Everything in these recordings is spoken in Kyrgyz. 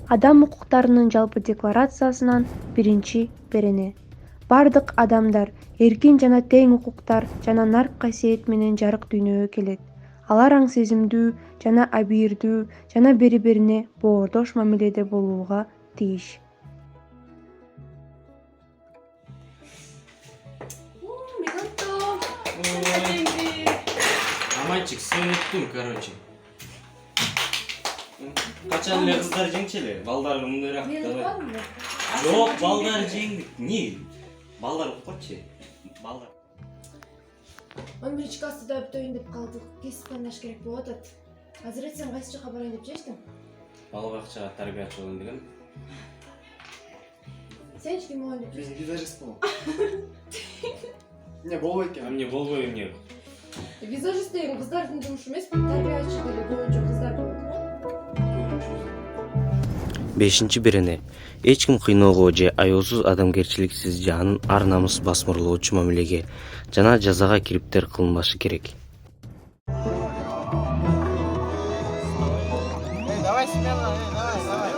Адам укуктарынын жалпы декларациясынан биринчи берене. Бардык адамдар эркин жана тең укуктар жана нарк касиет менен жарык дүйнөгө келет. Алар аң сезимдүү жана абийирдүү жана бири-бирине боордош мамиледе болууга тийиш. Мальчик, сөнүктүм, короче. Качан эле кыздар жеңчеле, балдар мындайраак давай. Жок, балдар жеңдик. Не? Балдар укпачы. Балдар. 11 класста бүтөйүн деп калдык. Кесип тандаш керек болуп атат. Азыр сен кайсы жакка барайын деп чечтиң? Бала бакчага тарбиячы болом дегем. Сен ким болоюн деп чечтиң? Мен визажист болом. Не болбойт экен. Эмне болбой эмне? Визажист деген кыздардын жумушу эмес, тарбиячы деле көбүнчө кыздар болот. 5 берене. Эч ким кыйноого же аяосуз адамгерчиликсиз же анын ар намыс басмырлоочу мамилеге жана жазага кириптер кылынбашы керек. Давай смело, давай.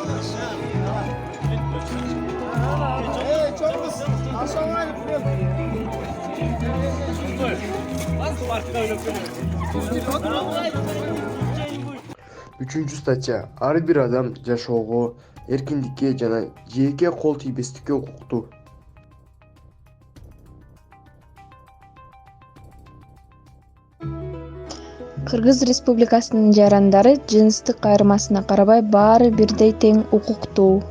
Чёртус, ашамай вперед. Үчүнчү статья. Ар бир адам жашоого, эркиндикке жана жеке кол тийбестикке укуктуу. Кыргыз Республикасынын жарандары жыныстык айырмасына карабай баары бирдей тең укуктуу.